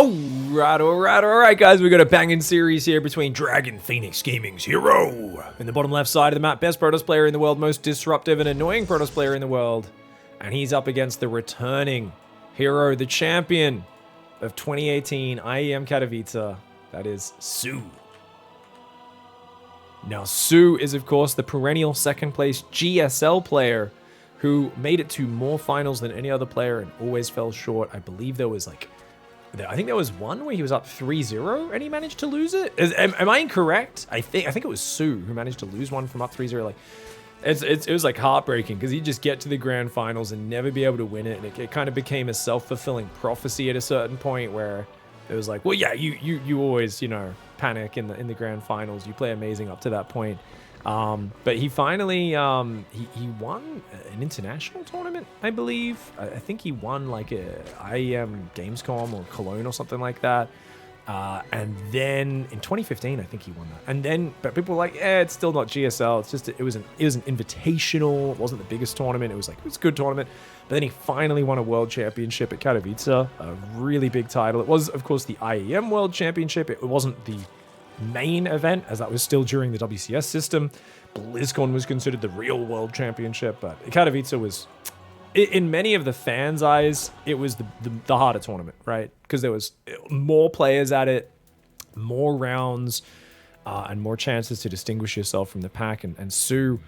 Alright, guys, we got a banging series here between Dragon Phoenix Gaming's herO in the bottom left side of the map, best Protoss player in the world, most disruptive and annoying Protoss player in the world, and he's up against the returning herO, the champion of 2018 IEM Katowice, that is soO. Now, soO is, of course, the perennial second place GSL player who made it to more finals than any other player and always fell short. I believe there was I think there was one where he was up 3-0 and he managed to lose it. Am I incorrect? I think it was soO who managed to lose one from up 3-0. Like, it was like heartbreaking because he'd just get to the grand finals and never be able to win it. And it kind of became a self-fulfilling prophecy at a certain point where it was like, well, yeah, you always, panic in the grand finals. You play amazing up to that point. But he finally, he won an international tournament, I believe. I think he won like a IEM Gamescom or Cologne or something like that. And then in 2015, I think he won that. And then, but people were like, it's still not GSL. It's just, it was an invitational. It wasn't the biggest tournament. It was a good tournament. But then he finally won a world championship at Katowice, a really big title. It was, of course, the IEM World Championship. It wasn't the main event, as that was still during the WCS system. BlizzCon was considered the real world championship, but Katowice was, in many of the fans' eyes, it was the harder tournament, right? Because there was more players at it, more rounds, and more chances to distinguish yourself from the pack. And soO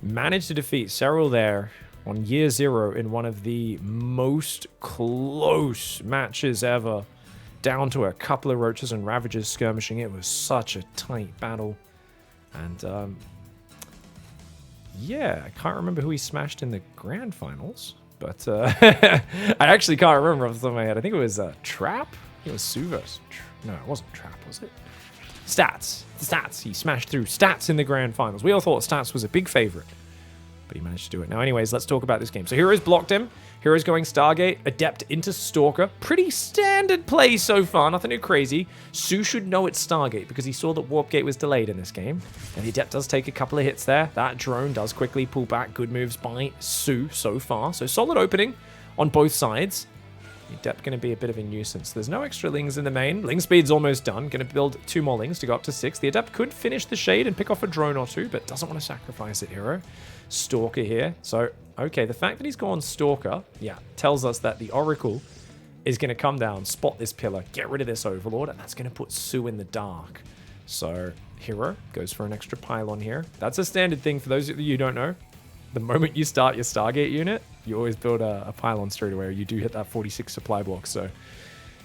managed to defeat several there on year 0 in one of the most close matches ever, down to a couple of roaches and ravagers skirmishing. It was such a tight battle. And yeah, I can't remember who he smashed in the grand finals, but I actually can't remember off the top of my head. I think it was Trap. It was soO versus no, it wasn't Trap, was it? Stats. He smashed through Stats in the grand finals. We all thought Stats was a big favorite, but he managed to do it. Now, anyways, let's talk about this game. So hero's blocked him. Hero's going Stargate, Adept into Stalker. Pretty standard play so far, nothing too crazy. soO should know it's Stargate because he saw that Warp Gate was delayed in this game. And the Adept does take a couple of hits there. That drone does quickly pull back. Good moves by soO so far. So solid opening on both sides. The Adept going to be a bit of a nuisance. There's no extra Lings in the main. Ling speed's almost done. Going to build 2 more Lings to go up to 6. The Adept could finish the Shade and pick off a drone or 2, but doesn't want to sacrifice it, herO. Stalker here. So, okay, the fact that he's gone Stalker, yeah, tells us that the Oracle is going to come down, spot this pillar, get rid of this Overlord, and that's going to put soO in the dark. So, herO goes for an extra pylon here. That's a standard thing for those of you who don't know. The moment you start your Stargate unit, you always build a pylon straight away. You do hit that 46 supply block. So,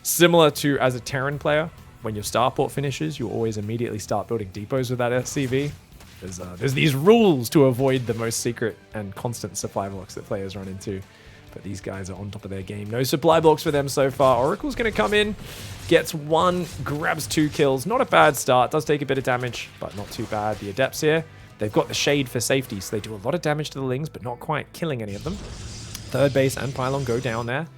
similar to as a Terran player, when your starport finishes, you always immediately start building depots with that SCV. There's these rules to avoid the most secret and constant supply blocks that players run into. But these guys are on top of their game. No supply blocks for them so far. Oracle's going to come in, gets 1, grabs 2 kills. Not a bad start. Does take a bit of damage, but not too bad. The Adepts here, they've got the Shade for safety, so they do a lot of damage to the Lings, but not quite killing any of them. Third base and Pylon go down there.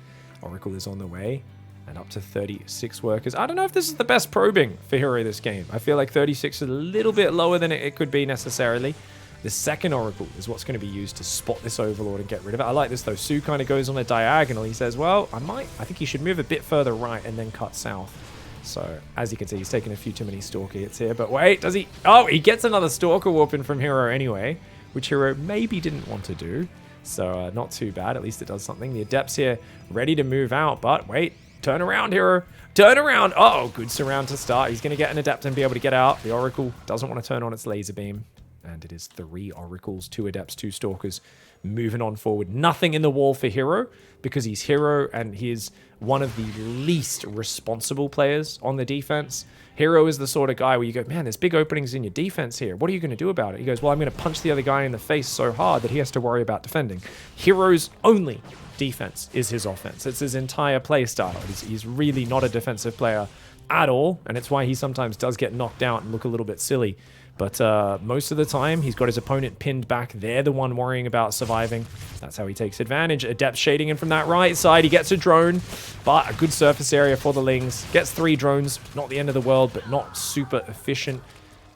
Oracle is on the way. And up to 36 workers. I don't know if this is the best probing for herO this game. I feel like 36 is a little bit lower than it could be necessarily. The second Oracle is what's going to be used to spot this Overlord and get rid of it. I like this though. soO kind of goes on a diagonal. He says, well, I think he should move a bit further right and then cut south. So, as you can see, he's taking a few too many Stalker hits here. But wait, does he? Oh, he gets another Stalker warp in from herO anyway, which herO maybe didn't want to do. So, not too bad. At least it does something. The Adepts here ready to move out, but wait. Turn around, herO. Turn around. Oh, good surround to start. He's going to get an Adept and be able to get out. The Oracle doesn't want to turn on its laser beam. And it is 3 Oracles, 2 Adepts, 2 Stalkers. Moving on forward. Nothing in the wall for herO because he's herO and he's one of the least responsible players on the defense. herO is the sort of guy where you go, man, there's big openings in your defense here. What are you going to do about it? He goes, well, I'm going to punch the other guy in the face so hard that he has to worry about defending. herO's only defense is his offense. It's his entire play style. He's really not a defensive player at all, and it's why he sometimes does get knocked out and look a little bit silly. But most of the time, he's got his opponent pinned back. They're the one worrying about surviving. That's how he takes advantage. Adept shading in from that right side. He gets a drone, but a good surface area for the Lings. Gets 3 drones. Not the end of the world, but not super efficient.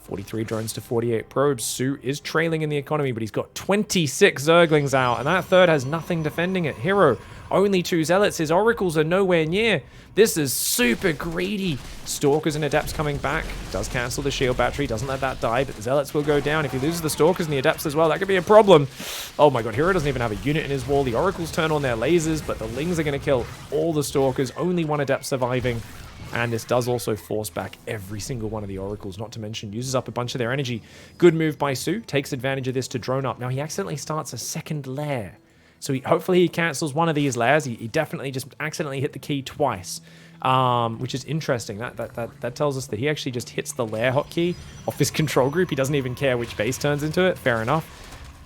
43 drones to 48 probes. soO is trailing in the economy, but he's got 26 Zerglings out, and that third has nothing defending it. herO, only 2 Zealots. His Oracles are nowhere near. This is super greedy. Stalkers and Adepts coming back. Does cancel the shield battery, doesn't let that die, but the Zealots will go down. If he loses the Stalkers and the Adepts as well, that could be a problem. Oh my god, herO doesn't even have a unit in his wall. The Oracles turn on their lasers, but the Lings are going to kill all the Stalkers. Only 1 Adept surviving. And this does also force back every single one of the Oracles, not to mention uses up a bunch of their energy. Good move by soO. Takes advantage of this to drone up. Now, he accidentally starts a second lair. So hopefully he cancels one of these lairs. He definitely just accidentally hit the key twice, which is interesting. That tells us that he actually just hits the lair hotkey off his control group. He doesn't even care which base turns into it. Fair enough.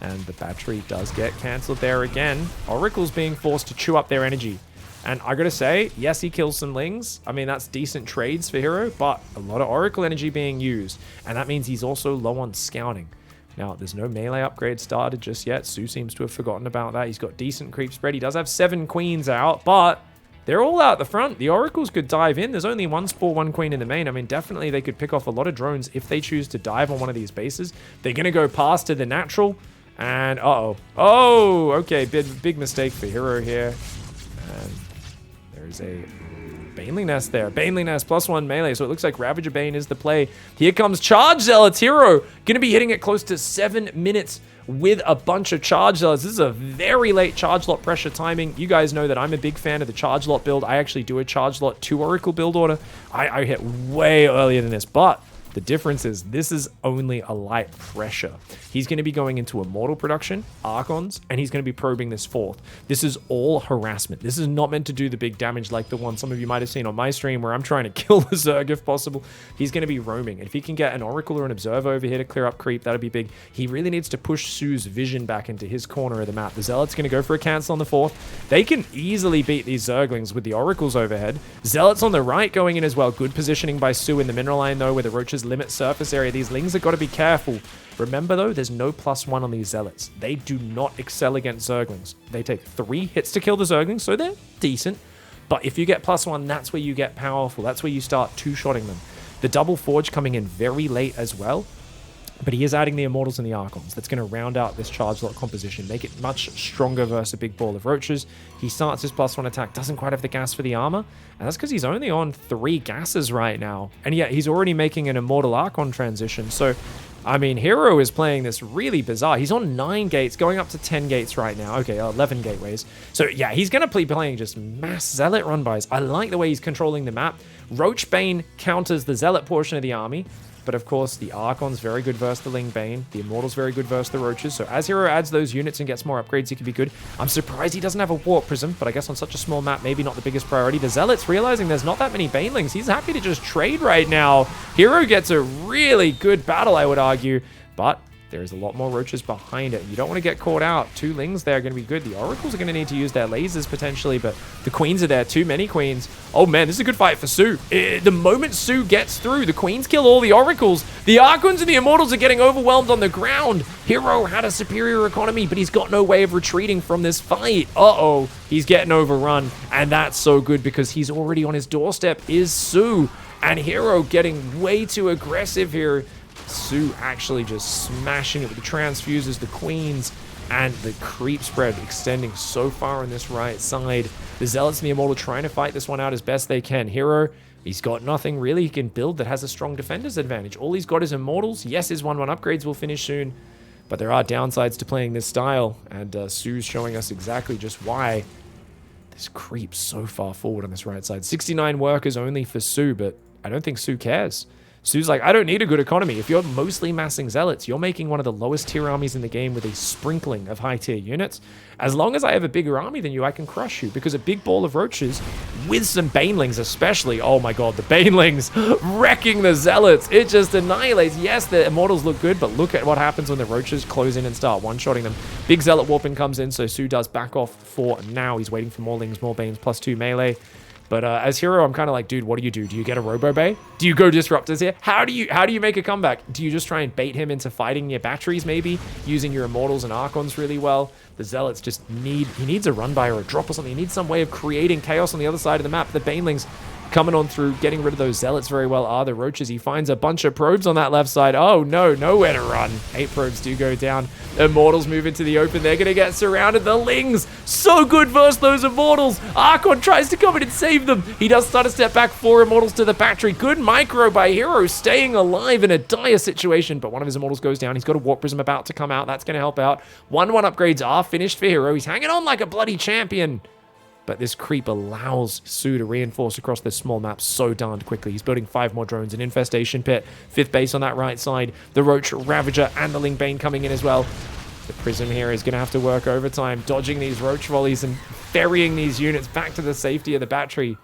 And the battery does get cancelled there again. Oracles being forced to chew up their energy. And I gotta say, yes, he kills some Lings. I mean, that's decent trades for herO, but a lot of Oracle energy being used. And that means he's also low on scouting. Now, there's no melee upgrade started just yet. soO seems to have forgotten about that. He's got decent creep spread. He does have 7 queens out, but they're all out the front. The Oracles could dive in. There's only 1 Spore, 1 queen in the main. I mean, definitely they could pick off a lot of drones if they choose to dive on one of these bases. They're going to go past to the natural. And, uh-oh. Oh, okay. Big mistake for herO here. And there's a Baneling Nest there. Baneling Nest +1 melee. So it looks like Ravager Bane is the play. Here comes Charge Zealots. herO going to be hitting it close to 7 minutes with a bunch of Charge Zealots. This is a very late Charge Lot pressure timing. You guys know that I'm a big fan of the Charge Lot build. I actually do a Charge Lot 2 Oracle build order. I hit way earlier than this, but the difference is this is only a light pressure. He's going to be going into Immortal production, Archons, and he's going to be probing this 4th. This is all harassment. This is not meant to do the big damage like the one some of you might have seen on my stream where I'm trying to kill the Zerg if possible. He's going to be roaming. And if he can get an Oracle or an Observer over here to clear up creep, that'll be big. He really needs to push soO's vision back into his corner of the map. The Zealot's going to go for a cancel on the 4th. They can easily beat these Zerglings with the Oracles overhead. Zealots on the right going in as well. Good positioning by soO in the mineral line though, where the Roaches limit surface area. These Lings have got to be careful. Remember though, there's no +1 on these Zealots. They do not excel against Zerglings. They take 3 hits to kill the Zerglings, so they're decent. But if you get +1, that's where you get powerful. That's where you start two-shotting them. The double Forge coming in very late as well. But he is adding the Immortals and the Archons. That's going to round out this Charge Lot composition, make it much stronger versus a big ball of Roaches. He starts his +1 attack, doesn't quite have the gas for the armor, and that's because he's only on 3 gases right now. And yet he's already making an Immortal Archon transition. So, I mean, herO is playing this really bizarre. He's on 9 gates, going up to 10 gates right now. Okay, 11 gateways. So, yeah, he's going to be playing just mass Zealot run-bys. I like the way he's controlling the map. Roach Bane counters the Zealot portion of the army. But of course, the Archon's very good versus the Ling Bane. The Immortal's very good versus the Roaches. So as herO adds those units and gets more upgrades, he could be good. I'm surprised he doesn't have a Warp Prism, but I guess on such a small map, maybe not the biggest priority. The Zealots realizing there's not that many Banelings. He's happy to just trade right now. herO gets a really good battle, I would argue. But there's a lot more Roaches behind it. You don't want to get caught out. 2 Lings there are going to be good. The Oracles are going to need to use their lasers potentially, but the Queens are there. Too many Queens. Oh man, this is a good fight for soO. The moment soO gets through, the Queens kill all the Oracles. The Archons and the Immortals are getting overwhelmed on the ground. herO had a superior economy, but he's got no way of retreating from this fight. Uh-oh, he's getting overrun. And that's so good because he's already on his doorstep is soO. And herO getting way too aggressive here. soO actually just smashing it with the transfuses, the Queens, and the creep spread extending so far on this right side. The Zealots and the Immortal trying to fight this one out as best they can. herO, he's got nothing really he can build that has a strong defender's advantage. All he's got is Immortals. Yes, his 1/1 upgrades will finish soon, but there are downsides to playing this style, and soO's showing us exactly just why this creeps so far forward on this right side. 69 workers only for soO, but I don't think soO cares. soO's like, I don't need a good economy. If you're mostly massing Zealots, you're making one of the lowest tier armies in the game with a sprinkling of high tier units. As long as I have a bigger army than you, I can crush you, because a big ball of Roaches with some Banelings especially. Oh my god, the Banelings wrecking the Zealots. It just annihilates. Yes, the Immortals look good, but look at what happens when the Roaches close in and start one-shotting them. Big Zealot Warping comes in, so soO does back off for now. He's waiting for more Lings, more Banes, +2 melee. But as herO, I'm kind of like, dude, what do you do? Do you get a Robo Bay? Do you go Disruptors here? How do you make a comeback? Do you just try and bait him into fighting your batteries, maybe? Using your Immortals and Archons really well? The Zealots just he needs a run by or a drop or something. He needs some way of creating chaos on the other side of the map. The Banelings, coming on through, getting rid of those zealots very well are the roaches. He finds a bunch of probes on that left side. Oh no, nowhere to run. 8 probes do go down. Immortals move into the open. They're going to get surrounded. The Lings, so good versus those Immortals. Archon tries to come in and save them. He does start a step back. 4 Immortals to the battery. Good micro by herO, staying alive in a dire situation, but one of his Immortals goes down. He's got a Warp Prism about to come out. That's going to help out. 1-1 upgrades are finished for herO. He's hanging on like a bloody champion. But this creep allows soO to reinforce across this small map so darned quickly. He's building 5 more drones, an Infestation Pit, 5th base on that right side, the Roach Ravager and the Ling Bane coming in as well. The Prism here is going to have to work overtime, dodging these Roach volleys and ferrying these units back to the safety of the battery.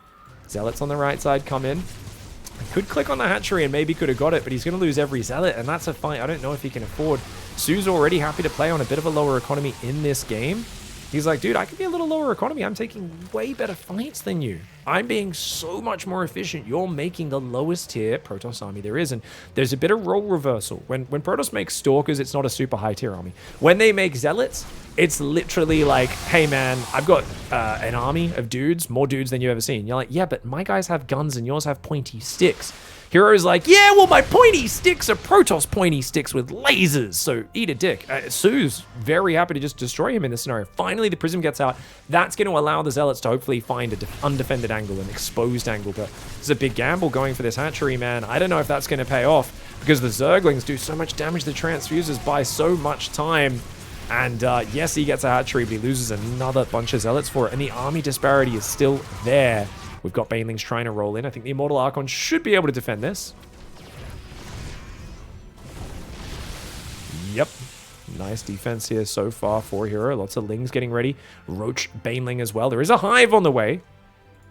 Zealots on the right side come in. Could click on the hatchery and maybe could have got it, but he's going to lose every Zealot, and that's a fight I don't know if he can afford. soO's already happy to play on a bit of a lower economy in this game. He's like, dude, I could be a little lower economy. I'm taking way better fights than you. I'm being so much more efficient. You're making the lowest tier Protoss army there is. And there's a bit of role reversal. When Protoss makes Stalkers, it's not a super high tier army. When they make Zealots, it's literally like, hey man, I've got an army of dudes, more dudes than you've ever seen. You're like, yeah, but my guys have guns and yours have pointy sticks. herO's like, yeah, well, my pointy sticks are Protoss pointy sticks with lasers, so eat a dick. soO's very happy to just destroy him in this scenario. Finally, the Prism gets out. That's going to allow the Zealots to hopefully find an undefended angle, an exposed angle, but it's a big gamble going for this hatchery, man. I don't know if that's going to pay off, because the Zerglings do so much damage to the Transfusers by so much time. And yes, he gets a hatchery, but he loses another bunch of Zealots for it, and the army disparity is still there. We've got Banelings trying to roll in. I think the Immortal Archon should be able to defend this. Yep. Nice defense here so far for herO. Lots of Lings getting ready. Roach Baneling as well. There is a Hive on the way.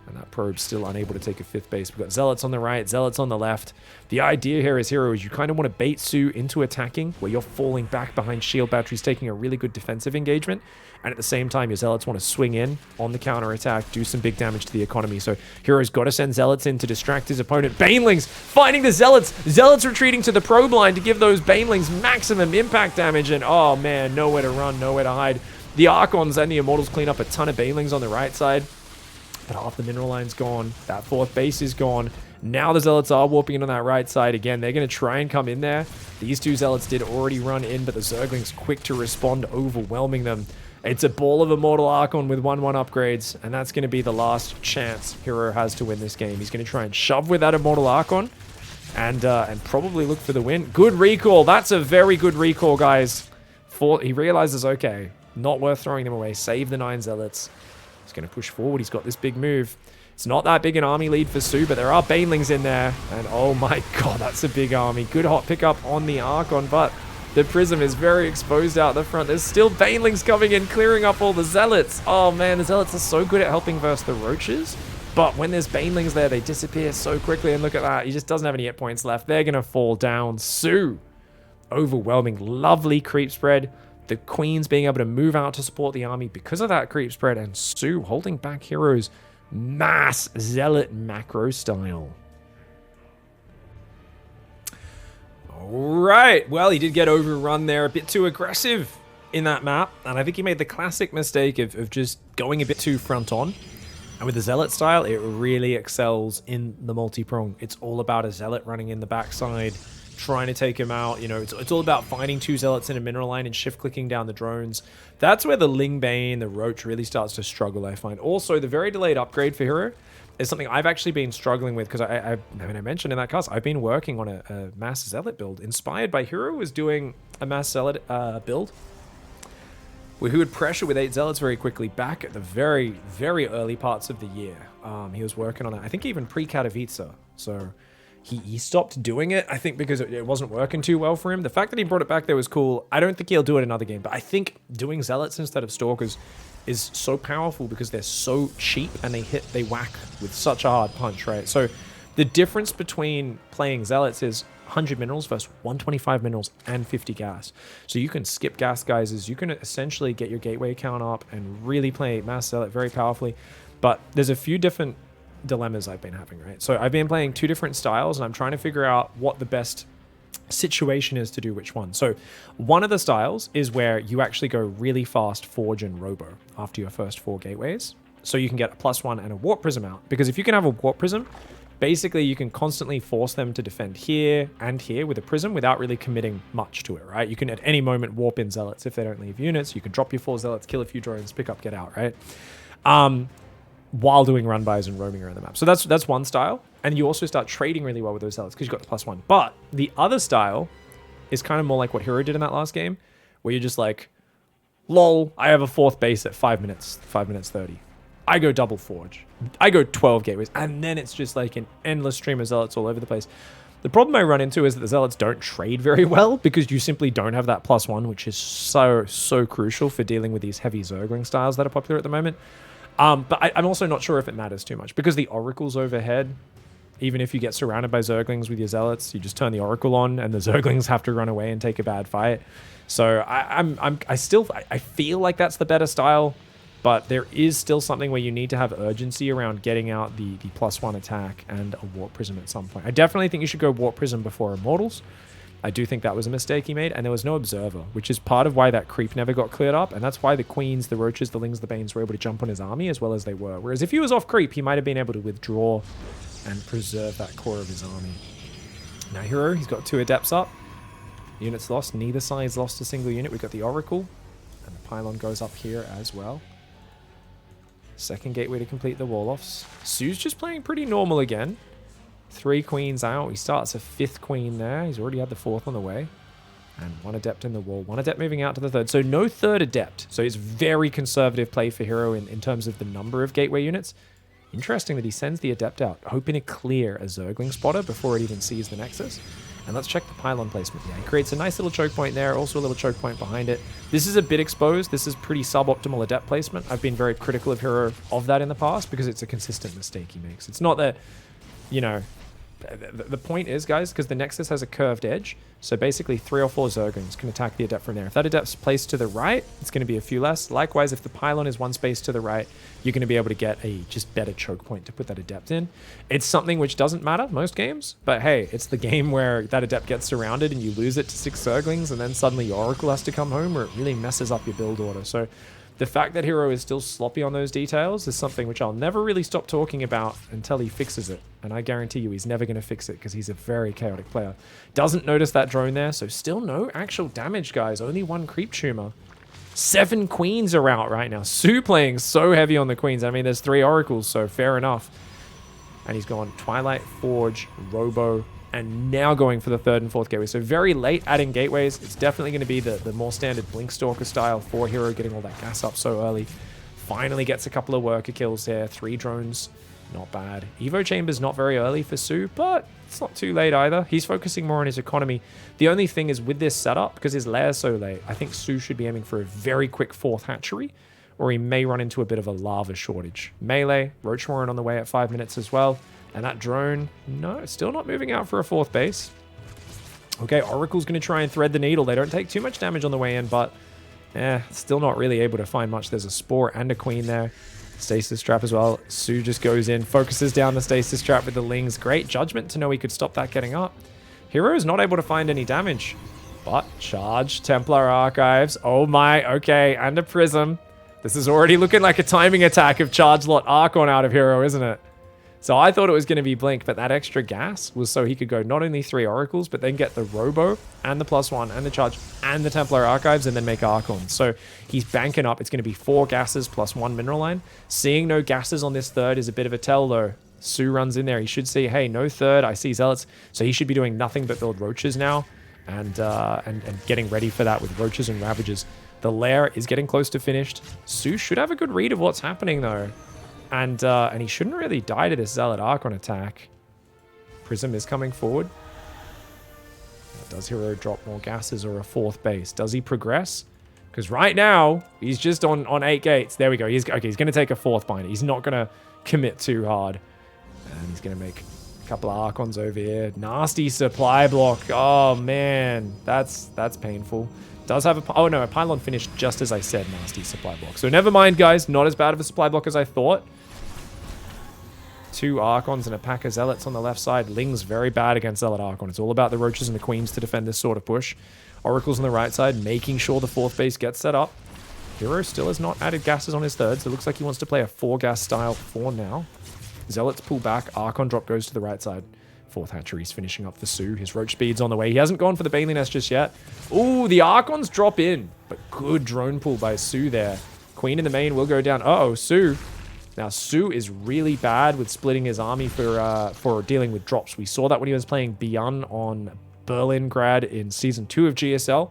And that probe's still unable to take a 5th base. We've got Zealots on the right, Zealots on the left. The idea here is herO is you kind of want to bait soO into attacking, where you're falling back behind shield batteries, taking a really good defensive engagement. And at the same time, your Zealots want to swing in on the counter attack, do some big damage to the economy. So herO's got to send Zealots in to distract his opponent. Banelings finding the Zealots. Zealots retreating to the probe line to give those Banelings maximum impact damage. And oh man, nowhere to run, nowhere to hide. The Archons and the Immortals clean up a ton of Banelings on the right side. But half the mineral line's gone. That 4th base is gone. Now the Zealots are warping in on that right side. Again, they're going to try and come in there. These 2 Zealots did already run in, but the Zerglings quick to respond, overwhelming them. It's a ball of Immortal Archon with 1-1 upgrades, and that's going to be the last chance herO has to win this game. He's going to try and shove with that Immortal Archon and probably look for the win. Good recall. That's a very good recall, guys. He realizes, okay, not worth throwing them away. Save the 9 Zealots. He's going to push forward. He's got this big move. It's not that big an army lead for soO, but there are Banelings in there. And oh my god, that's a big army. Good hot pickup on the Archon, but the Prism is very exposed out the front. There's still Banelings coming in, clearing up all the Zealots. Oh man, the Zealots are so good at helping versus the Roaches. But when there's Banelings there, they disappear so quickly. And look at that. He just doesn't have any hit points left. They're going to fall down. soO, overwhelming. Lovely creep spread. The Queens being able to move out to support the army because of that creep spread, and soO holding back herO's mass Zealot macro style. Alright, well, he did get overrun there, a bit too aggressive in that map, and I think he made the classic mistake of just going a bit too front on. And with the Zealot style, it really excels in the multi-prong. It's all about a Zealot running in the backside, trying to take him out. You know, it's all about finding 2 Zealots in a mineral line and shift-clicking down the drones. That's where the Ling Bane, the Roach, really starts to struggle, I find. Also, the very delayed upgrade for herO is something I've actually been struggling with, because I mean, I mentioned in that cast, I've been working on a Mass Zealot build, inspired by herO was doing a Mass Zealot build, where he would pressure with 8 Zealots very quickly back at the very, very early parts of the year. He was working on it, I think even pre-Katowice, so he stopped doing it, I think, because it wasn't working too well for him. The fact that he brought it back there was cool. I don't think he'll do it in another game, but I think doing Zealots instead of Stalkers is so powerful because they're so cheap and they whack with such a hard punch, right? So the difference between playing Zealots is 100 minerals versus 125 minerals and 50 gas. So you can skip gas guises. You can essentially get your gateway count up and really play Mass Zealot very powerfully. But there's a few different dilemmas I've been having, right? So I've been playing 2 different styles, and I'm trying to figure out what the best situation is to do which one. So one of the styles is where you actually go really fast Forge and Robo after your first 4 gateways. so you can get a +1 and a Warp Prism out. Because if you can have a Warp Prism, basically you can constantly force them to defend here and here with a Prism without really committing much to it, right? You can at any moment warp in Zealots if they don't leave units. You can drop your 4 Zealots, kill a few drones, pick up, get out, right? While doing run-bys and roaming around the map. So that's one style. And you also start trading really well with those Zealots because you've got the +1. But the other style is kind of more like what herO did in that last game, where you're just like, lol, I have a 4th base at 5 minutes 30. I go double forge. I go 12 gateways. And then it's just like an endless stream of Zealots all over the place. The problem I run into is that the Zealots don't trade very well because you simply don't have that +1, which is so crucial for dealing with these heavy Zergling styles that are popular at the moment. But I'm also not sure if it matters too much because the Oracle's overhead. Even if you get surrounded by Zerglings with your Zealots, you just turn the Oracle on and the Zerglings have to run away and take a bad fight. So I feel like that's the better style, but there is still something where you need to have urgency around getting out the +1 attack and a Warp Prism at some point. I definitely think you should go Warp Prism before Immortals. I do think that was a mistake he made, and there was no Observer, which is part of why that creep never got cleared up, and that's why the Queens, the Roaches, the Lings, the Banes were able to jump on his army as well as they were. Whereas if he was off creep, he might have been able to withdraw and preserve that core of his army. Now herO, he's got 2 Adepts up. Units lost. Neither side's lost a single unit. We've got the Oracle, and the Pylon goes up here as well. Second gateway to complete the wall-offs. soO's just playing pretty normal again. 3 queens out. He starts a 5th queen there. He's already had the 4th on the way. And 1 adept in the wall. 1 adept moving out to the 3rd. So no 3rd adept. So it's very conservative play for herO in terms of the number of gateway units. Interesting that he sends the adept out, hoping to clear a Zergling spotter before it even sees the Nexus. And let's check the pylon placement. Yeah, he creates a nice little choke point there, also a little choke point behind it. This is a bit exposed. This is pretty suboptimal adept placement. I've been very critical of herO of that in the past because it's a consistent mistake he makes. It's not that, you know, the point is, guys, because the Nexus has a curved edge, so basically 3 or 4 Zerglings can attack the adept from there. If that adept's placed to the right, it's going to be a few less. Likewise, if the pylon is 1 space to the right, you're going to be able to get a just better choke point to put that adept in. It's something which doesn't matter most games, but hey, it's the game where that adept gets surrounded and you lose it to 6 Zerglings, and then suddenly your Oracle has to come home, where it really messes up your build order. So the fact that herO is still sloppy on those details is something which I'll never really stop talking about until he fixes it. And I guarantee you he's never going to fix it because he's a very chaotic player. Doesn't notice that drone there, so still no actual damage, guys. Only 1 creep tumor. 7 queens are out right now. soO playing so heavy on the queens. I mean, there's 3 oracles, so fair enough. And he's gone Twilight, Forge, Robo, and now going for the 3rd and 4th gateway. So very late adding gateways. It's definitely going to be the more standard Blinkstalker style for herO, getting all that gas up so early. Finally gets a couple of worker kills there. 3 drones, not bad. Evo Chamber's not very early for soO, but it's not too late either. He's focusing more on his economy. The only thing is with this setup, because his lair's so late, I think soO should be aiming for a very quick 4th hatchery, or he may run into a bit of a lava shortage. Melee, Roach Warren on the way at 5 minutes as well. And that drone, no, still not moving out for a 4th base. Okay, Oracle's going to try and thread the needle. They don't take too much damage on the way in, but still not really able to find much. There's a Spore and a Queen there. Stasis Trap as well. soO just goes in, focuses down the Stasis Trap with the Lings. Great judgment to know he could stop that getting up. herO is not able to find any damage, but charge Templar Archives. Oh my, okay, and a Prism. This is already looking like a timing attack of Charge Lot Archon out of herO, isn't it? So I thought it was going to be Blink, but that extra gas was so he could go not only 3 Oracles, but then get the Robo and the +1 and the Charge and the Templar Archives and then make Archons. So he's banking up. It's going to be 4 gases plus 1 mineral line. Seeing no gases on this 3rd is a bit of a tell, though. soO runs in there. He should see, hey, no 3rd. I see Zealots. So he should be doing nothing but build Roaches now and getting ready for that with Roaches and Ravagers. The lair is getting close to finished. soO should have a good read of what's happening, though. And he shouldn't really die to this Zealot Archon attack. Prism is coming forward. Does herO drop more gases or a 4th base? Does he progress? Because right now, he's just on 8 gates. There we go. He's going to take a 4th binder. He's not going to commit too hard. And he's going to make a couple of Archons over here. Nasty supply block. Oh, man. That's painful. Does have a... Oh, no. A Pylon finished just as I said, nasty supply block. So never mind, guys. Not as bad of a supply block as I thought. 2 Archons and a pack of Zealots on the left side. Ling's very bad against Zealot Archon. It's all about the Roaches and the Queens to defend this sort of push. Oracles on the right side, making sure the 4th base gets set up. herO still has not added gases on his third, so it looks like he wants to play a 4-gas style for now. Zealots pull back. Archon drop goes to the right side. Fourth hatchery's finishing up for soO. His roach speed's on the way. He hasn't gone for the Bailey Nest just yet. Ooh, the Archons drop in. But good drone pull by soO there. Queen in the main will go down. Uh-oh, soO. Now, soO is really bad with splitting his army for dealing with drops. We saw that when he was playing Beyond on Berlingrad in Season 2 of GSL.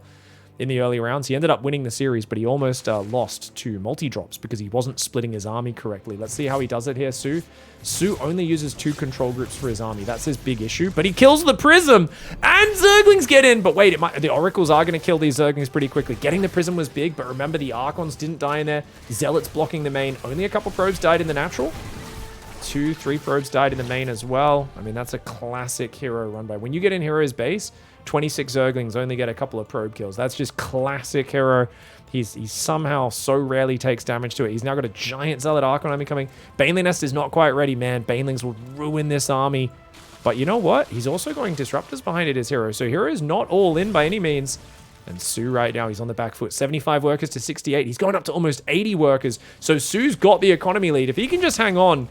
In the early rounds, he ended up winning the series, but he almost lost to multi-drops because he wasn't splitting his army correctly. Let's see how he does it here, soO. soO only uses 2 control groups for his army. That's his big issue, but he kills the Prism, and Zerglings get in. But wait, the Oracles are going to kill these Zerglings pretty quickly. Getting the Prism was big, but remember, the Archons didn't die in there. Zealots blocking the main. Only a couple probes died in the natural. 2, 3 probes died in the main as well. I mean, that's a classic herO run by. When you get in herO's base, 26 Zerglings only get a couple of probe kills. That's just classic herO. He somehow so rarely takes damage to it. He's now got a giant Zealot Archon army coming. Baneling Nest is not quite ready, man. Banelings will ruin this army. But you know what? He's also going Disruptors behind it as herO. So herO is not all in by any means. And soO right now, he's on the back foot. 75 workers to 68. He's going up to almost 80 workers. So soO's got the economy lead. If he can just hang on,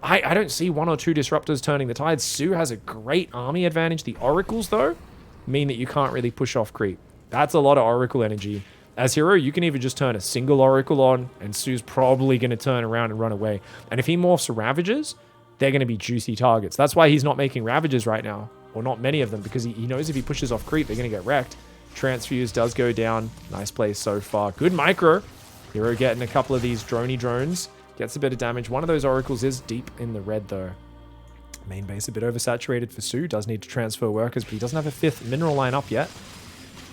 I don't see 1 or 2 Disruptors turning the tide. soO has a great army advantage. The Oracles, though, mean that you can't really push off creep. That's a lot of Oracle energy. As herO, you can even just turn a single Oracle on, and soO's probably going to turn around and run away. And if he morphs Ravagers, they're going to be juicy targets. That's why he's not making Ravagers right now, or not many of them, because he knows if he pushes off creep, they're going to get wrecked. Transfuse does go down. Nice play so far. Good micro. herO getting a couple of these droney drones. Gets a bit of damage. One of those Oracles is deep in the red, though. Main base a bit oversaturated for soO. Does need to transfer workers, but he doesn't have a 5th mineral line up yet.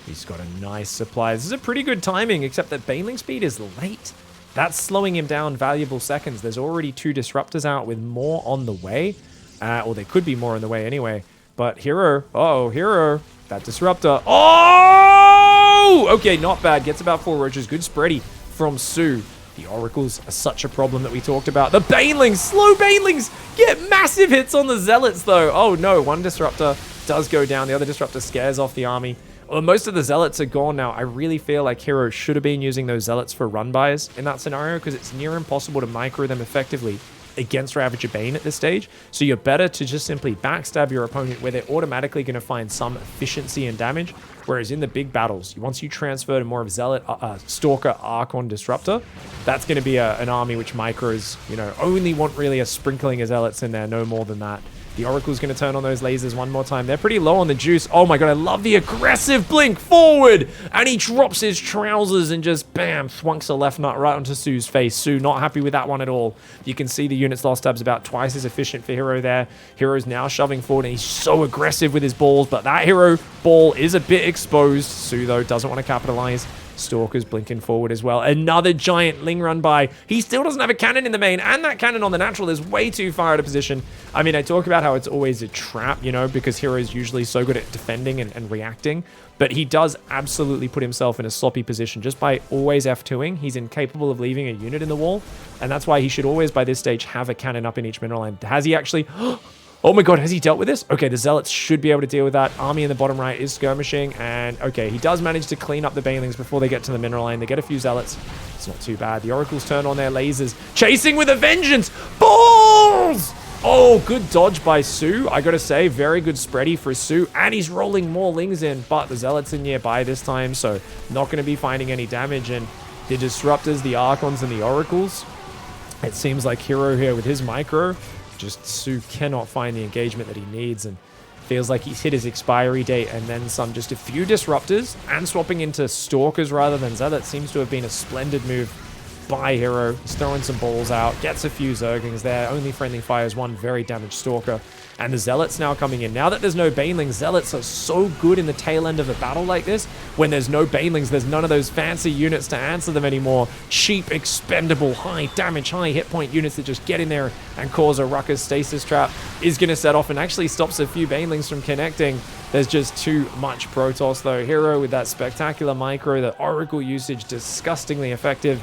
He's got a nice supply. This is a pretty good timing, except that Baneling speed is late. That's slowing him down valuable seconds. There's already 2 Disruptors out with more on the way. Or there could be more on the way anyway. But herO. Uh-oh, herO. That Disruptor. Oh! Okay, not bad. Gets about 4 roaches. Good spready from soO. The Oracles are such a problem that we talked about. The Banelings, slow Banelings, get massive hits on the Zealots, though. Oh, no. 1 Disruptor does go down. The other Disruptor scares off the army. Well, most of the Zealots are gone now. I really feel like herO should have been using those Zealots for run-bys in that scenario because it's near impossible to micro them effectively against Ravager Bane at this stage. So you're better to just simply backstab your opponent where they're automatically going to find some efficiency and damage. Whereas in the big battles, once you transfer to more of Zealot, Stalker, Archon, Disruptor, that's going to be an army which micros, only want really a sprinkling of Zealots in there, no more than that. The Oracle's going to turn on those lasers one more time. They're pretty low on the juice. Oh my god, I love the aggressive blink forward! And he drops his trousers and just, bam, thwunks a left nut right onto soO's face. soO not happy with that one at all. You can see the units lost tab's about twice as efficient for herO there. herO's now shoving forward, and he's so aggressive with his balls, but that herO ball is a bit exposed. soO, though, doesn't want to capitalize. Stalker's blinking forward as well. Another giant Ling run by. He still doesn't have a cannon in the main, and that cannon on the natural is way too far out of position. I mean, I talk about how it's always a trap, because herO's usually so good at defending and reacting, but he does absolutely put himself in a sloppy position just by always F2ing. He's incapable of leaving a unit in the wall, and that's why he should always, by this stage, have a cannon up in each mineral line. Has he actually... Oh my god, has he dealt with this? Okay, the Zealots should be able to deal with that. Army in the bottom right is skirmishing, and okay, he does manage to clean up the Banelings before they get to the mineral line. They get a few Zealots. It's not too bad. The Oracles turn on their lasers. Chasing with a vengeance! Balls! Oh, good dodge by soO. I gotta say, very good spready for soO, and he's rolling more Lings in, but the Zealots are nearby this time, so not gonna be finding any damage, and the Disruptors, the Archons, and the Oracles. It seems like herO here with his micro. Just soO cannot find the engagement that he needs, and feels like he's hit his expiry date and then some. Just a few Disruptors and swapping into Stalkers rather than Zealot seems to have been a splendid move by herO. He's throwing some balls out, gets a few Zerglings there. Only friendly fires 1 very damaged Stalker. And the Zealots now coming in. Now that there's no Banelings, Zealots are so good in the tail end of a battle like this. When there's no Banelings, there's none of those fancy units to answer them anymore. Cheap, expendable, high damage, high hit point units that just get in there and cause a ruckus. Stasis Trap is going to set off and actually stops a few Banelings from connecting. There's just too much Protoss though. herO with that spectacular micro, the Oracle usage disgustingly effective.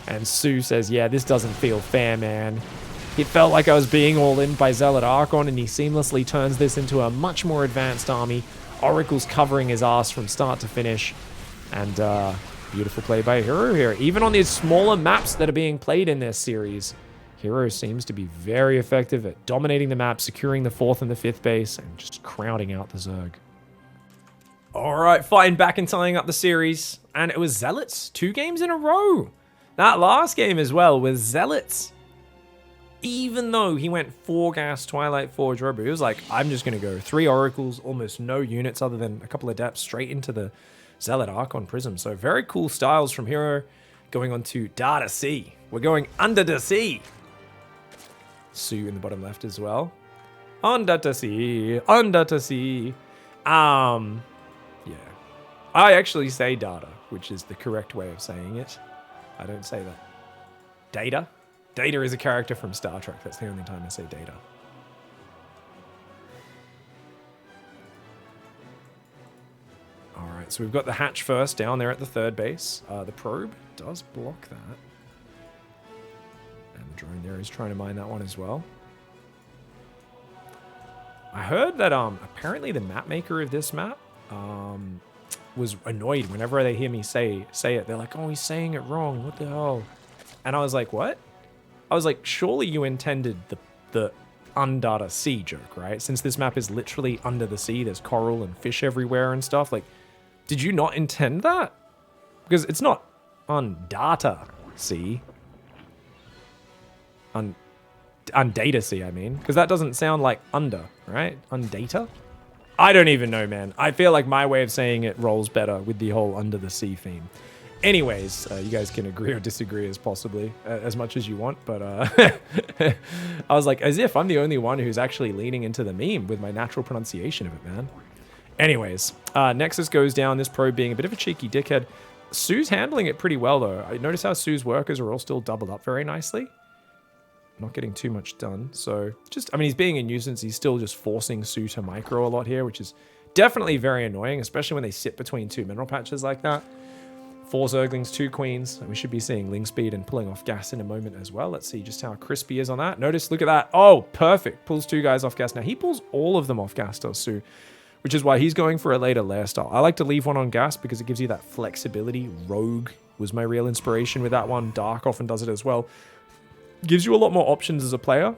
And soO says, yeah, this doesn't feel fair, man. It felt like I was being all in by Zealot Archon, and he seamlessly turns this into a much more advanced army. Oracle's covering his ass from start to finish. And Beautiful play by herO here. Even on these smaller maps that are being played in this series, herO seems to be very effective at dominating the map, securing the 4th and the 5th base, and just crowding out the Zerg. All right, fighting back and tying up the series. And it was Zealots 2 games in a row. That last game as well was Zealots. Even though he went 4 gas, Twilight Forge, Robo, he was like, I'm just going to go 3 Oracles, almost no units other than a couple of Adepts straight into the Zealot Archon Prism. So very cool styles from herO. Going on to Data C. We're going under the sea. soO in the bottom left as well. Under the sea. Under the sea. Yeah. I actually say Data, which is the correct way of saying it. I don't say that. Data? Data is a character from Star Trek. That's the only time I say Data. All right, so we've got the hatch first down there at the 3rd base. The probe does block that. And the drone there is trying to mine that one as well. I heard that apparently the map maker of this map was annoyed whenever they hear me say it. They're like, oh, he's saying it wrong. What the hell? And I was like, what? I was like, surely you intended the undata sea joke, right? Since this map is literally under the sea, there's coral and fish everywhere and stuff. Like, did you not intend that? Because it's not undata sea. Undata sea, I mean. Because that doesn't sound like under, right? Undata? I don't even know, man. I feel like my way of saying it rolls better with the whole under the sea theme. Anyways, you guys can agree or disagree as much as you want, but I was like, as if I'm the only one who's actually leaning into the meme with my natural pronunciation of it, man. Anyways, Nexus goes down, this probe being a bit of a cheeky dickhead. soO's handling it pretty well, though. I notice how soO's workers are all still doubled up very nicely. Not getting too much done, so just, I mean, he's being a nuisance. He's still just forcing soO to micro a lot here, which is definitely very annoying, especially when they sit between 2 mineral patches like that. 4 Zerglings, 2 Queens, and we should be seeing Ling Speed and pulling off gas in a moment as well. Let's see just how crispy he is on that. Notice, look at that. Oh, perfect. Pulls 2 guys off gas. Now, he pulls all of them off gas, does soO, which is why he's going for a later lair style. I like to leave one on gas because it gives you that flexibility. Rogue was my real inspiration with that one. Dark often does it as well. Gives you a lot more options as a player.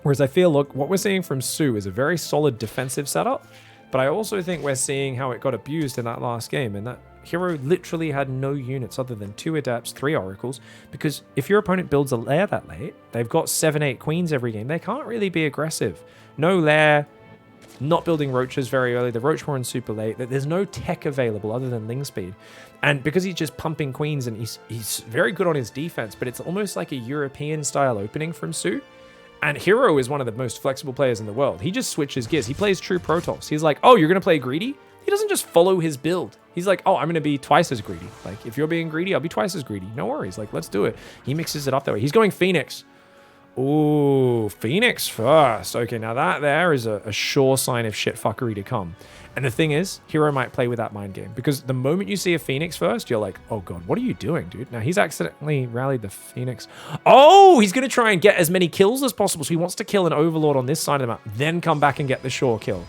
Whereas I feel, look, what we're seeing from soO is a very solid defensive setup, but I also think we're seeing how it got abused in that last game, and that herO literally had no units other than 2 Adepts, 3 Oracles, because if your opponent builds a lair that late, they've got 7-8 Queens every game. They can't really be aggressive. No lair, not building Roaches very early. The Roach Warren super late. There's no tech available other than Ling Speed. And because he's just pumping Queens and he's very good on his defense, but it's almost like a European style opening from soO. And herO is one of the most flexible players in the world. He just switches gears. He plays true Protoss. He's like, oh, you're going to play greedy? He doesn't just follow his build. He's like, oh, I'm going to be twice as greedy. Like, if you're being greedy, I'll be twice as greedy. No worries. Like, let's do it. He mixes it up that way. He's going Phoenix. Ooh, Phoenix first. Okay, now that there is a sure sign of shit fuckery to come. And the thing is, herO might play with that mind game. Because the moment you see a Phoenix first, you're like, oh god, what are you doing, dude? Now, he's accidentally rallied the Phoenix. Oh, he's going to try and get as many kills as possible. So he wants to kill an Overlord on this side of the map. Then come back and get the Shore kill.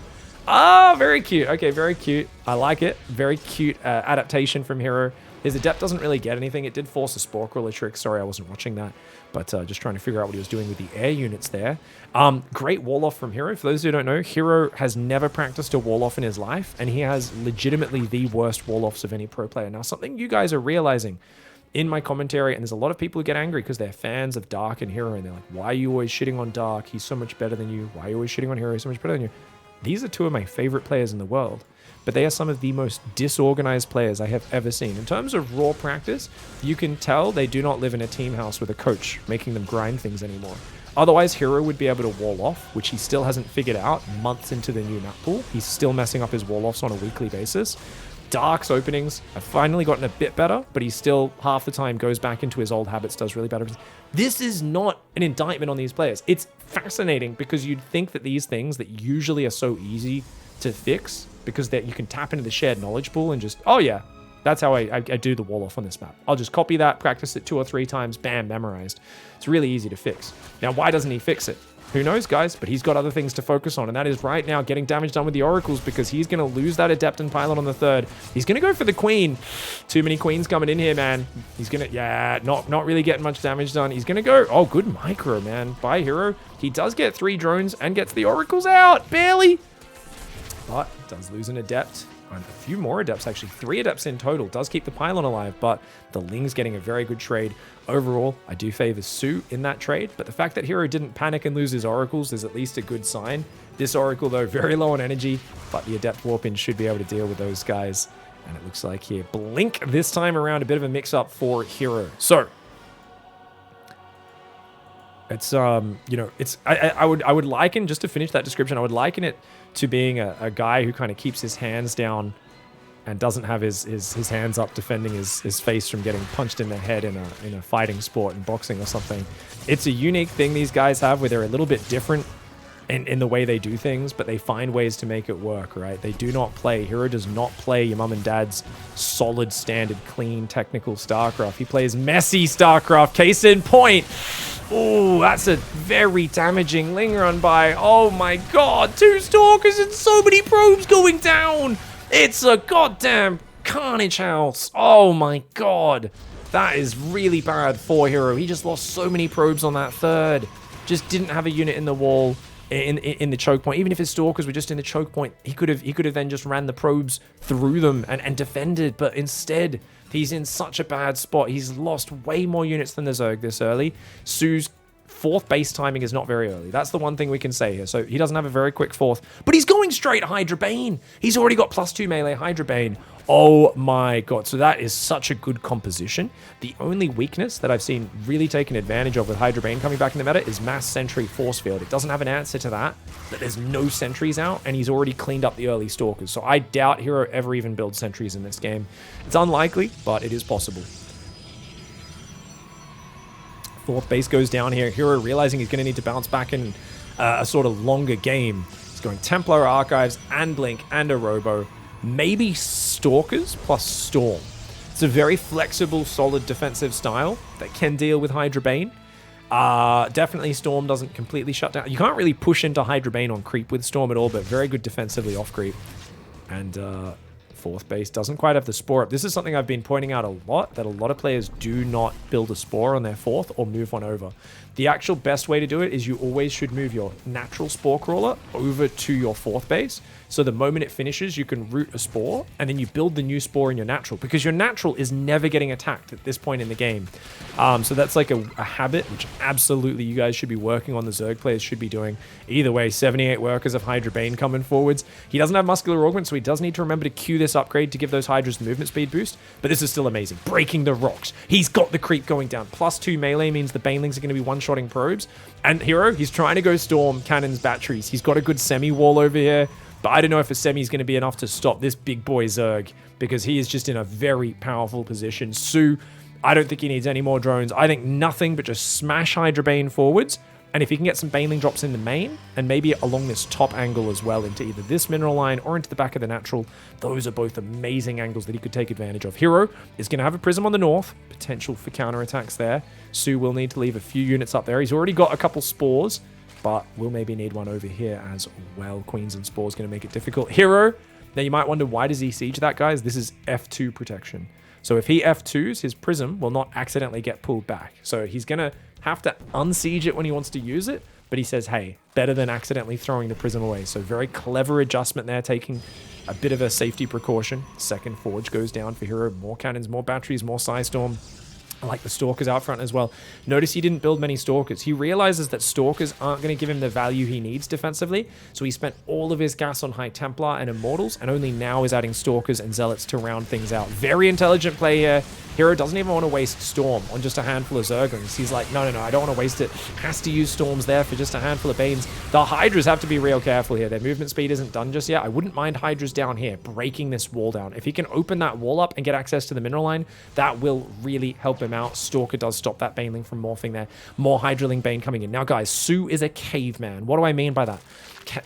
Oh, very cute. Okay, very cute. I like it. Very cute adaptation from herO. His Adept doesn't really get anything. It did force a Spore Crawler trick. Sorry, I wasn't watching that. But just trying to figure out what he was doing with the air units there. Great wall-off from herO. For those who don't know, herO has never practiced a wall-off in his life, and he has legitimately the worst wall-offs of any pro player. Now, something you guys are realizing in my commentary, and there's a lot of people who get angry because they're fans of Dark and herO, and they're like, why are you always shitting on Dark? He's so much better than you. Why are you always shitting on herO? He's so much better than you. These are 2 of my favorite players in the world, but they are some of the most disorganized players I have ever seen. In terms of raw practice, you can tell they do not live in a team house with a coach making them grind things anymore. Otherwise, herO would be able to wall off, which he still hasn't figured out months into the new map pool. He's still messing up his wall offs on a weekly basis. Dark's openings have finally gotten a bit better, but he still half the time goes back into his old habits, does really bad. This is not an indictment on these players. It's fascinating because you'd think that these things that usually are so easy to fix, because that you can tap into the shared knowledge pool and just, oh yeah, that's how I do the wall off on this map. I'll just copy that, practice it 2 or 3 times, bam, memorized. It's really easy to fix. Now, why doesn't he fix it? Who knows, guys? But he's got other things to focus on, and that is right now getting damage done with the oracles, because he's going to lose that adept and pilot on the third. He's going to go for the queen. Too many queens coming in here, man. He's going to, yeah, not really getting much damage done. He's going to go, oh, good micro, man, by herO. He does get 3 drones and gets the oracles out, barely. But does lose an adept. And a few more adepts, actually 3 adepts in total. Does keep the pylon alive, but the Ling's getting a very good trade. Overall, I do favor soO in that trade, but the fact that herO didn't panic and lose his oracles is at least a good sign. This oracle, though, very low on energy, but the adept warp-in should be able to deal with those guys. And it looks like here, Blink this time around, a bit of a mix-up for herO. So, it's, you know, it's, I would liken, just to finish that description, I would liken it to being a guy who kind of keeps his hands down and doesn't have his hands up defending his face from getting punched in the head in a fighting sport, in boxing or something. It's a unique thing these guys have where they're a little bit different in the way they do things, but they find ways to make it work, right? They do not play. herO does not play your mum and dad's solid, standard, clean, technical StarCraft. He plays messy StarCraft. Case in point. Oh, that's a very damaging Ling run by. Oh my god, 2 Stalkers and so many probes going down. It's a goddamn carnage house. Oh my god. That is really bad for herO. He just lost so many probes on that third. Just didn't have a unit in the wall. In the choke point. Even if his Stalkers were just in the choke point, he could have then just ran the probes through them and defended, but instead he's in such a bad spot. He's lost way more units than the Zerg this early. soO's 4th base timing is not very early. That's the one thing we can say here. So he doesn't have a very quick 4th, but he's going straight Hydra Bane. He's already got +2 melee Hydra Bane. Oh my god. So that is such a good composition. The only weakness that I've seen really taken advantage of with Hydra Bane coming back in the meta is Mass Sentry Force Field. It doesn't have an answer to that, but there's no sentries out, and he's already cleaned up the early Stalkers. So I doubt herO ever even builds sentries in this game. It's unlikely, but it is possible. 4th base goes down here. herO realizing he's going to need to bounce back in a sort of longer game. He's going Templar Archives and Blink and a Robo. Maybe Stalkers plus Storm. It's a very flexible, solid defensive style that can deal with Hydra Bane. Definitely Storm doesn't completely shut down. You can't really push into Hydra Bane on creep with Storm at all, but very good defensively off creep. And 4th base doesn't quite have the Spore up. This is something I've been pointing out a lot, that a lot of players do not build a Spore on their 4th or move one over. The actual best way to do it is you always should move your natural Spore Crawler over to your 4th base. So the moment it finishes, you can root a Spore, and then you build the new Spore in your natural, because your natural is never getting attacked at this point in the game. So that's like a habit, which absolutely you guys should be working on, the Zerg players should be doing. Either way, 78 workers of Hydra Bane coming forwards. He doesn't have Muscular Augment, so he does need to remember to queue this upgrade to give those Hydras the movement speed boost, but this is still amazing. Breaking the rocks. He's got the creep going down. +2 melee means the Banelings are going to be one-shotting probes. And herO, he's trying to go Storm, Cannons, Batteries. He's got a good semi-wall over here, but I don't know if a semi is going to be enough to stop this big boy Zerg, because he is just in a very powerful position. soO, I don't think he needs any more drones. I think nothing but just smash Hydra Bane forwards, and if he can get some Baneling drops in the main, and maybe along this top angle as well, into either this mineral line or into the back of the natural, those are both amazing angles that he could take advantage of. herO is going to have a Prism on the north, potential for counterattacks there. soO will need to leave a few units up there. He's already got a couple Spores, but we'll maybe need one over here as well. Queens and Spores going to make it difficult. herO, now you might wonder, why does he siege that, guys? This is F2 protection. So if he F2s, his Prism will not accidentally get pulled back. So he's going to have to unsiege it when he wants to use it, but he says, hey, better than accidentally throwing the Prism away. So very clever adjustment there, taking a bit of a safety precaution. Second Forge goes down for herO. More cannons, more batteries, more Psystorm. I like the Stalkers out front as well. Notice he didn't build many Stalkers. He realizes that Stalkers aren't going to give him the value he needs defensively, so he spent all of his gas on High Templar and Immortals, and only now is adding Stalkers and Zealots to round things out. Very intelligent play here. herO doesn't even want to waste Storm on just a handful of Zerglings. He's like, no, I don't want to waste it. Has to use Storms there for just a handful of Banes. The Hydras have to be real careful here. Their movement speed isn't done just yet. I wouldn't mind Hydras down here, breaking this wall down. If he can open that wall up and get access to the mineral line, that will really help him out. Stalker does stop that Baneling from morphing there. More Hydraling Bane coming in. Now, guys, soO is a caveman. What do I mean by that?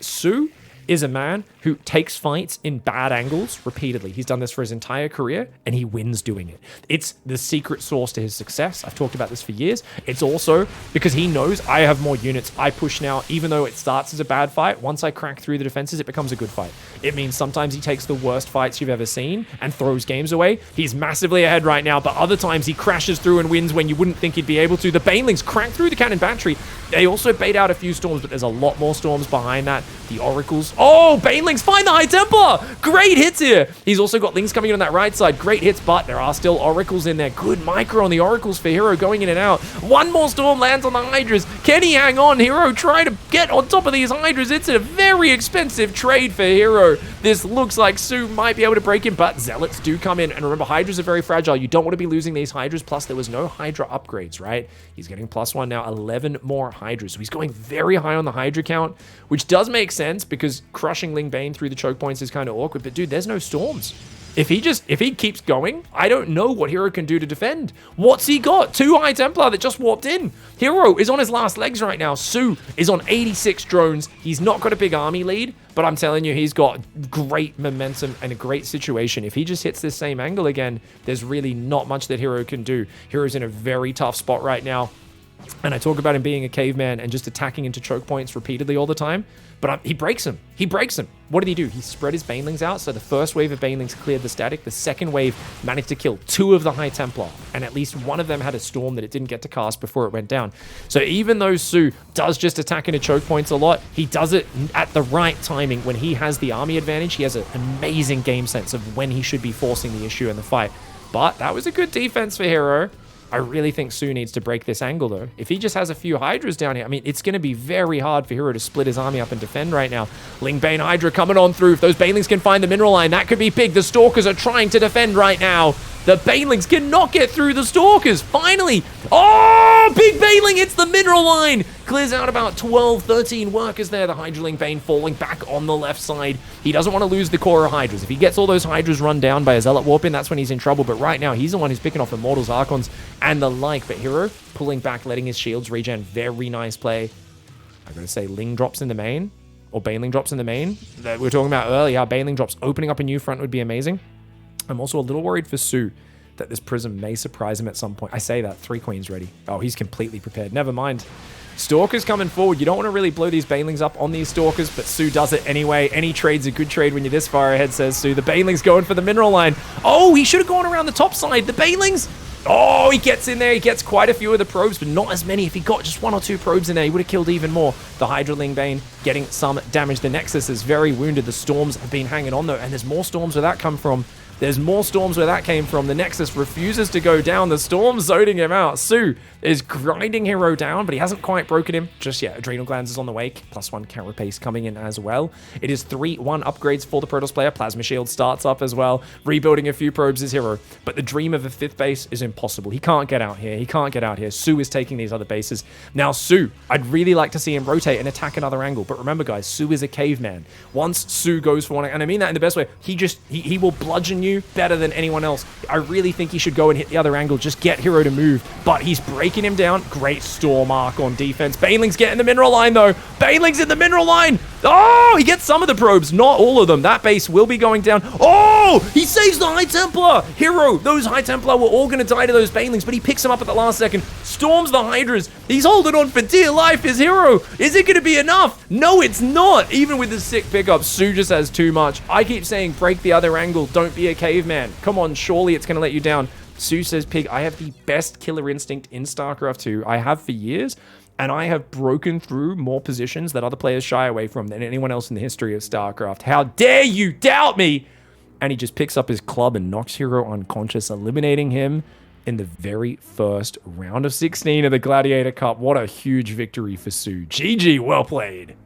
soO is a man who takes fights in bad angles repeatedly. He's done this for his entire career, and he wins doing it. It's the secret sauce to his success. I've talked about this for years. It's also because he knows I have more units. I push now, even though it starts as a bad fight. Once I crack through the defenses, it becomes a good fight. It means sometimes he takes the worst fights you've ever seen and throws games away. He's massively ahead right now, but other times he crashes through and wins when you wouldn't think he'd be able to. The Banelings crack through the cannon battery. They also bait out a few storms, but there's a lot more storms behind that. The oracles. Oh, Banelings find the High Templar. Great hits here. He's also got Lings coming in on that right side. Great hits, but there are still oracles in there. Good micro on the oracles for herO going in and out. One more storm lands on the Hydras. Can he hang on? herO trying to get on top of these Hydras. It's a very expensive trade for herO. This looks like soO might be able to break him, but Zealots do come in. And remember, Hydras are very fragile. You don't want to be losing these Hydras. Plus, there was no Hydra upgrades, right? He's getting +1 now, 11 more Hydras. So he's going very high on the Hydra count, which does make sense because crushing Ling Bane through the choke points is kind of awkward. But dude, there's no storms. If he keeps going, I don't know what herO can do to defend. What's he got? 2 High Templar that just warped in. herO is on his last legs right now. soO is on 86 drones. He's not got a big army lead, but I'm telling you, he's got great momentum and a great situation. If he just hits this same angle again, there's really not much that herO can do. herO's in a very tough spot right now. And I talk about him being a caveman and just attacking into choke points repeatedly all the time. But he breaks him. He breaks him. What did he do? He spread his Banelings out. So the first wave of Banelings cleared the static. The second wave managed to kill 2 of the High Templar. And at least one of them had a storm that it didn't get to cast before it went down. So even though soO does just attack into choke points a lot, he does it at the right timing. When he has the army advantage, he has an amazing game sense of when he should be forcing the issue in the fight. But that was a good defense for herO. I really think soO needs to break this angle, though. If he just has a few Hydras down here, I mean, it's going to be very hard for herO to split his army up and defend right now. Ling Bane Hydra coming on through. If those Banelings can find the mineral line, that could be big. The Stalkers are trying to defend right now. The Banelings cannot get through the Stalkers. Finally. Oh, big Baneling hits the mineral line. Clears out about 12, 13 workers there. The Hydraling Bane falling back on the left side. He doesn't want to lose the core of Hydras. If he gets all those Hydras run down by a Zealot Warp in, that's when he's in trouble. But right now, he's the one who's picking off Immortals, Archons, and the like. But herO pulling back, letting his shields regen. Very nice play. I gotta say, Ling drops in the main, or Baneling drops in the main. That we were talking about earlier, how Baneling drops opening up a new front would be amazing. I'm also a little worried for soO that this Prism may surprise him at some point. I say that, 3 Queens ready. Oh, he's completely prepared. Never mind. Stalkers coming forward. You don't want to really blow these Banelings up on these Stalkers, but soO does it anyway. Any trade's a good trade when you're this far ahead, says soO. The Banelings going for the mineral line. Oh, he should have gone around the top side. The Banelings. Oh, he gets in there. He gets quite a few of the probes, but not as many. If he got just 1 or 2 probes in there, he would have killed even more. The Hydraling Bane getting some damage. The Nexus is very wounded. The Storms have been hanging on, though, and there's more Storms where that come from. There's more Storms where that came from. The Nexus refuses to go down. The Storm's zoning him out. soO is grinding herO down, but he hasn't quite broken him just yet. Adrenal Glands is on the wake. +1 Carapace coming in as well. It is 3-1 upgrades for the Protoss player. Plasma Shield starts up as well. Rebuilding a few probes is herO. But the dream of a 5th base is impossible. He can't get out here. He can't get out here. soO is taking these other bases. Now, soO, I'd really like to see him rotate and attack another angle. But remember, guys, soO is a caveman. Once soO goes for one, and I mean that in the best way, he will bludgeon you better than anyone else. I really think he should go and hit the other angle. Just get herO to move. But he's breaking him down. Great Storm arc on defense. Baneling's getting the mineral line, though. Baneling's in the mineral line. Oh, he gets some of the probes. Not all of them. That base will be going down. Oh, he saves the High Templar. herO, those High Templar were all going to die to those Banelings, but he picks them up at the last second. Storms the Hydras. He's holding on for dear life. Is herO. Is it going to be enough? No, it's not. Even with the sick pickup, soO just has too much. I keep saying break the other angle. Don't be a caveman. Come on, surely it's going to let you down. soO says, Pig, I have the best killer instinct in StarCraft 2. I have for years, and I have broken through more positions that other players shy away from than anyone else in the history of StarCraft. How dare you doubt me? And he just picks up his club and knocks herO unconscious, eliminating him in the very first round of 16 of the Gladiator Cup. What a huge victory for soO. GG, well played.